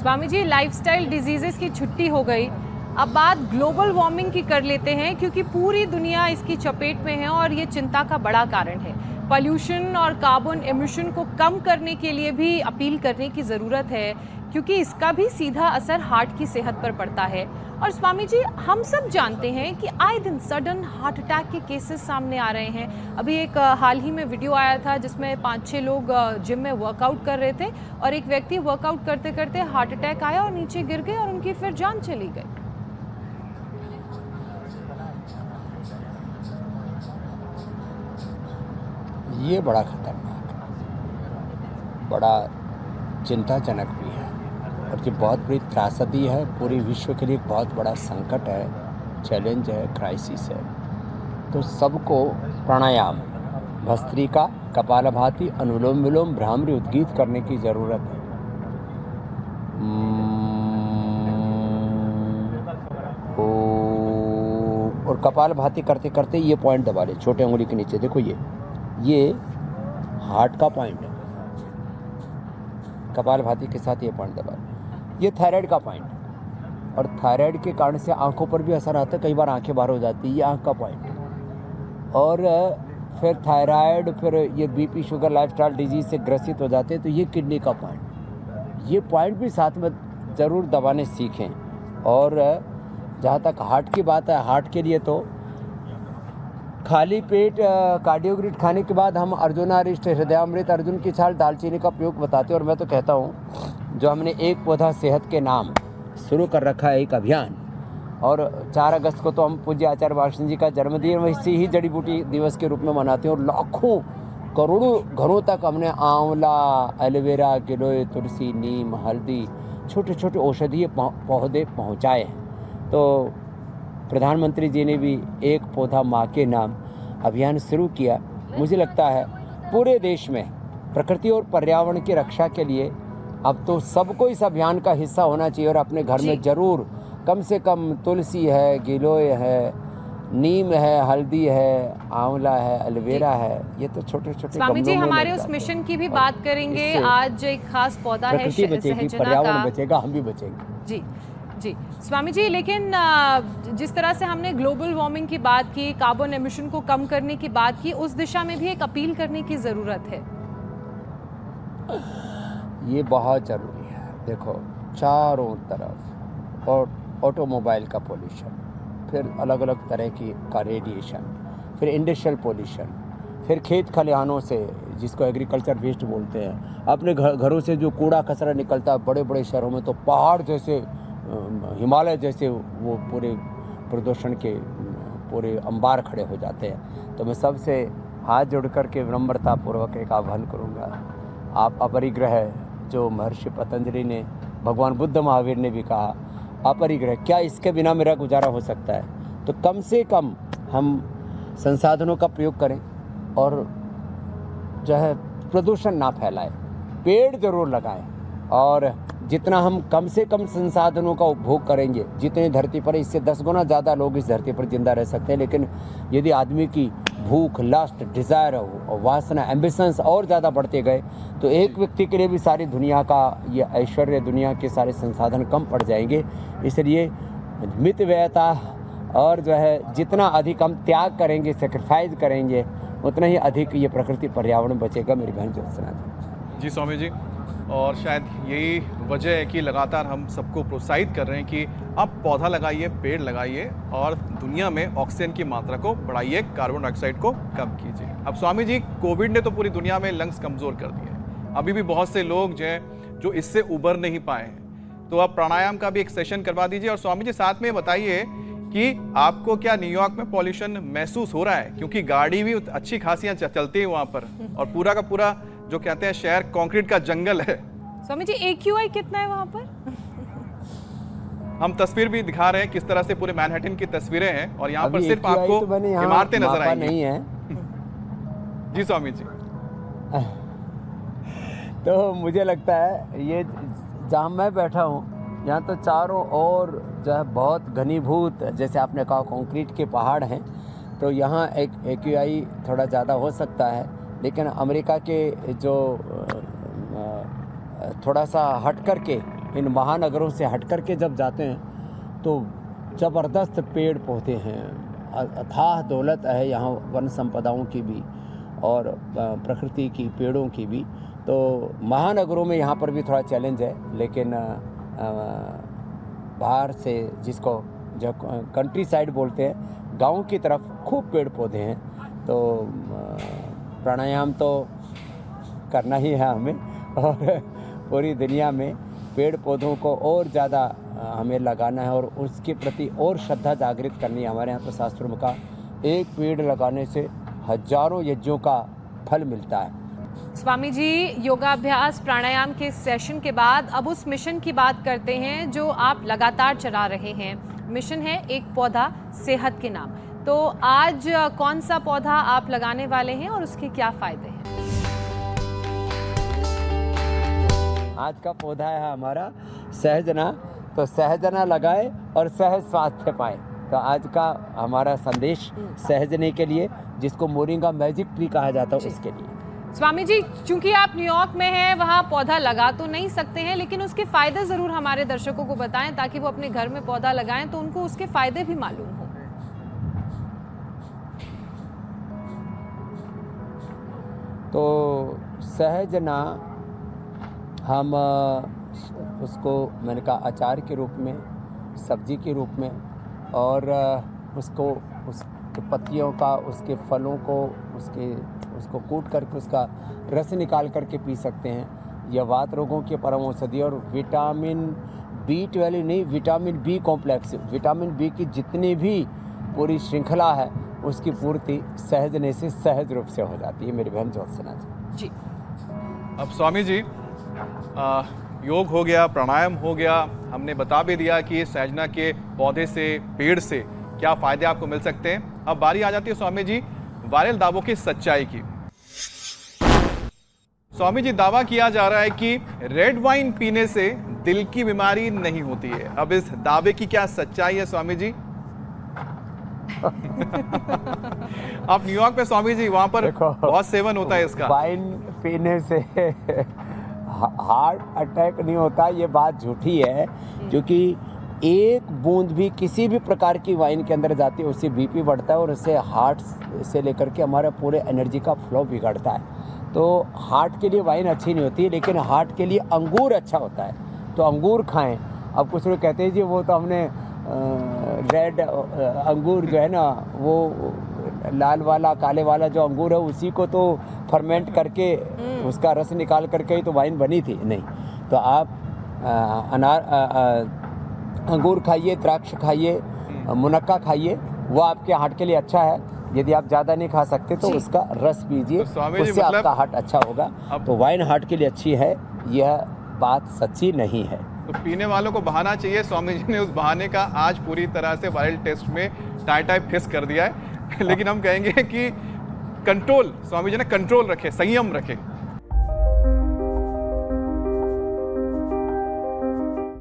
Swami ji, lifestyle diseases की छुट्टी हो गई, अब बात ग्लोबल वार्मिंग की कर लेते हैं, क्योंकि पूरी दुनिया इसकी चपेट में है और ये चिंता का बड़ा कारण है। पॉल्यूशन और कार्बन एमिशन को कम करने के लिए भी अपील करने की ज़रूरत है, क्योंकि इसका भी सीधा असर हार्ट की सेहत पर पड़ता है। और स्वामी जी, हम सब जानते हैं कि आए दिन सडन हार्ट अटैक के केसेस सामने आ रहे हैं। अभी एक हाल ही में वीडियो आया था जिसमें 5-6 लोग जिम में वर्कआउट कर रहे थे और एक व्यक्ति वर्कआउट करते करते हार्ट अटैक आया और नीचे गिर गए और उनकी फिर जान चली गई। ये बड़ा खतरनाक है, बड़ा चिंताजनक भी है और ये बहुत बड़ी त्रासदी है। पूरे विश्व के लिए एक बहुत बड़ा संकट है, चैलेंज है, क्राइसिस है। तो सबको प्राणायाम, भस्त्रिका, कपालभाति, अनुलोम विलोम, भ्रामरी उद्गीत करने की ज़रूरत है। और कपालभाति करते करते ये पॉइंट दबा ले, छोटे उंगली के नीचे देखो, ये हार्ट का पॉइंट है। कपालभाति के साथ ये पॉइंट दबा ले, ये थायराइड का पॉइंट, और थायराइड के कारण से आंखों पर भी असर आता है, कई बार आंखें बाहर हो जाती है, ये आंख का पॉइंट है। और फिर थायराइड, फिर ये बीपी, शुगर, लाइफस्टाइल डिजीज से ग्रसित हो जाते हैं, तो ये किडनी का पॉइंट, ये पॉइंट भी साथ में ज़रूर दबाने सीखें। और जहाँ तक हार्ट की बात है, हार्ट के लिए तो खाली पेट कार्डियोग्रिड खाने के बाद हम अर्जुनारिष्ट, हृदयामृत, अर्जुन की छाल, दालचीनी का प्रयोग बताते हैं। और मैं तो कहता हूँ, जो हमने एक पौधा सेहत के नाम शुरू कर रखा है, एक अभियान, और 4 अगस्त को तो हम पूज्य आचार्य वाष्णेय जी का जन्मदिन वैसे ही जड़ी बूटी दिवस के रूप में मनाते हैं। और लाखों करोड़ों घरों तक हमने आंवला, एलोवेरा, गिलोय, तुलसी, नीम, हल्दी, छोटे छोटे औषधीय पौधे पहुँचाए हैं। तो प्रधानमंत्री जी ने भी एक पौधा माँ के नाम अभियान शुरू किया। मुझे लगता है पूरे देश में प्रकृति और पर्यावरण की रक्षा के लिए अब तो सबको इस अभियान का हिस्सा होना चाहिए और अपने घर में ज़रूर कम से कम तुलसी है, गिलोय है, नीम है, हल्दी है, आंवला है, एलोवेरा है, ये तो छोटे छोटे स्वामी जी, हमारे उस मिशन की भी बात करेंगे। आज एक खास पौधा है, प्रकृति बचेगी, पर्यावरण बचेगा, हम भी बचेंगे। जी जी स्वामी जी, लेकिन जिस तरह से हमने ग्लोबल वार्मिंग की बात की, कार्बन एमिशन को कम करने की बात की, उस दिशा में भी एक अपील करने की ज़रूरत है। ये बहुत ज़रूरी है। देखो, चारों तरफ और ऑटोमोबाइल का पोल्यूशन, फिर अलग अलग तरह का रेडिएशन, फिर इंडस्ट्रियल पोल्यूशन, फिर खेत खलिहानों से, जिसको एग्रीकल्चर वेस्ट बोलते हैं, अपने घरों से जो कूड़ा कचरा निकलता है, बड़े बड़े शहरों में तो पहाड़ जैसे, हिमालय जैसे वो पूरे प्रदूषण के पूरे अंबार खड़े हो जाते हैं। तो मैं सबसे हाथ जोड़ करके विनम्रतापूर्वक एक आह्वान करूँगा, आप अपरिग्रह, जो महर्षि पतंजलि ने, भगवान बुद्ध महावीर ने भी कहा, अपरिग्रह, क्या इसके बिना मेरा गुजारा हो सकता है? तो कम से कम हम संसाधनों का प्रयोग करें और जो है प्रदूषण ना फैलाएं, पेड़ जरूर लगाएं। और जितना हम कम से कम संसाधनों का उपभोग करेंगे, जितने धरती पर, इससे 10 गुना ज़्यादा लोग इस धरती पर जिंदा रह सकते हैं। लेकिन यदि आदमी की भूख, लस्ट, डिज़ायर, वासना, एम्बिशंस और ज़्यादा बढ़ते गए तो एक व्यक्ति के लिए भी सारी दुनिया का ये ऐश्वर्य, दुनिया के सारे संसाधन कम पड़ जाएंगे। इसलिए मितव्ययता और जो है जितना अधिक हम त्याग करेंगे, सेक्रीफाइस करेंगे, उतना ही अधिक ये प्रकृति पर्यावरण बचेगा। मेरी बहन ज्योत्सना जी स्वामी जी, और शायद यही वजह है कि लगातार हम सबको प्रोत्साहित कर रहे हैं कि आप पौधा लगाइए, पेड़ लगाइए और दुनिया में ऑक्सीजन की मात्रा को बढ़ाइए, कार्बन डाइऑक्साइड को कम कीजिए। अब स्वामी जी, कोविड ने तो पूरी दुनिया में लंग्स कमज़ोर कर दिए, अभी भी बहुत से लोग जो हैं जो इससे उबर नहीं पाए हैं, तो आप प्राणायाम का भी एक सेशन करवा दीजिए। और स्वामी जी, साथ में बताइए कि आपको क्या न्यूयॉर्क में पॉल्यूशन महसूस हो रहा है, क्योंकि गाड़ी भी अच्छी खासियाँ चलती है वहाँ पर और पूरा का पूरा जो कहते हैं शहर कंक्रीट का जंगल है। स्वामी जी, AQI कितना है वहाँ पर? हम तस्वीर भी दिखा रहे हैं किस तरह से पूरे मैनहट्टन की तस्वीरें हैं और यहाँ पर सिर्फ आपको इमारतें नजर आएंगी। नहीं है जी स्वामी जी। तो मुझे लगता है ये जहाँ मैं बैठा हूँ, यहाँ तो चारों ओर जो है बहुत घनीभूत, जैसे आपने कहा कंक्रीट के पहाड़ हैं, तो यहाँ एक AQI थोड़ा ज़्यादा हो सकता है। लेकिन अमेरिका के जो थोड़ा सा हट करके इन महानगरों से हट कर के जब जाते हैं तो ज़बरदस्त पेड़ पौधे हैं, अथाह दौलत है यहाँ वन संपदाओं की भी और प्रकृति की, पेड़ों की भी। तो महानगरों में यहाँ पर भी थोड़ा चैलेंज है, लेकिन बाहर से जिसको जो कंट्री साइड बोलते हैं, गांव की तरफ खूब पेड़ पौधे हैं। तो प्राणायाम तो करना ही है हमें, और पूरी दुनिया में पेड़ पौधों को और ज़्यादा हमें लगाना है और उसके प्रति और श्रद्धा जागृत करनी है। हमारे यहाँ तो शास्त्रों में कहा, एक पेड़ लगाने से हजारों यज्ञों का फल मिलता है। स्वामी जी, योगाभ्यास प्राणायाम के सेशन के बाद अब उस मिशन की बात करते हैं जो आप लगातार चला रहे हैं। मिशन है एक पौधा सेहत के नाम। तो आज कौन सा पौधा आप लगाने वाले हैं और उसके क्या फायदे हैं? आज का पौधा है हमारा सहजना। तो सहजना लगाए और सहज स्वास्थ्य पाए। तो आज का हमारा संदेश सहजने के लिए, जिसको मोरिंगा मैजिक ट्री कहा जाता है, उसके लिए। स्वामी जी, चूंकि आप न्यूयॉर्क में हैं, वहाँ पौधा लगा तो नहीं सकते हैं, लेकिन उसके फायदे जरूर हमारे दर्शकों को बताएं ताकि वो अपने घर में पौधा लगाएं तो उनको उसके फायदे भी मालूम हो। तो सहजना हम उसको, मैंने कहा, अचार के रूप में, सब्जी के रूप में, और उसके पत्तियों का, उसके फलों को, उसको कूट करके उसका रस निकाल करके पी सकते हैं। यह वात रोगों के परम औषधि और विटामिन B12 नहीं, vitamin B complex, vitamin B की जितनी भी पूरी श्रृंखला है उसकी पूर्ति सहजने से सहज रूप से हो जाती है। मेरी बहन ज्योत्सना जी। अब स्वामी जी, योग हो गया, प्राणायाम हो गया, हमने बता भी दिया कि सहजना के पौधे से, पेड़ से क्या फायदे आपको मिल सकते हैं। अब बारी आ जाती है स्वामी जी वायरल दावों की सच्चाई की। स्वामी जी, दावा किया जा रहा है कि रेड वाइन पीने से दिल की बीमारी नहीं होती है। अब इस दावे की क्या सच्चाई है स्वामी जी? आप न्यूयॉर्क पे स्वामी जी, वहां पर बहुत सेवन होता है इसका। वाइन पीने से हार्ट अटैक नहीं होता, ये बात झूठी है, क्योंकि एक बूंद भी किसी भी प्रकार की वाइन के अंदर जाती है उससे बीपी बढ़ता है और उससे हार्ट से लेकर के हमारे पूरे एनर्जी का फ्लो बिगड़ता है। तो हार्ट के लिए वाइन अच्छी नहीं होती, लेकिन हार्ट के लिए अंगूर अच्छा होता है। तो अंगूर खाएं। अब कुछ लोग कहते हैं जी वो तो हमने रेड अंगूर जो है ना, वो लाल वाला, काले वाला जो अंगूर है उसी को तो फर्मेंट करके उसका रस निकाल करके ही तो वाइन बनी थी। नहीं, तो आप अंगूर खाइए, द्राक्ष खाइए, मुनक्का खाइए, वो आपके हार्ट के लिए अच्छा है। यदि आप ज़्यादा नहीं खा सकते तो उसका रस पीजिए, तो उससे आपका हार्ट अच्छा होगा। तो वाइन हार्ट के लिए अच्छी है, यह बात सच्ची नहीं है। तो पीने वालों को बहाना चाहिए। स्वामी जी ने उस बहाने का आज पूरी तरह से वायरल टेस्ट में टाई फिस कर दिया है। लेकिन हम कहेंगे कि कंट्रोल, स्वामी जी ने कंट्रोल रखे, संयम रखे।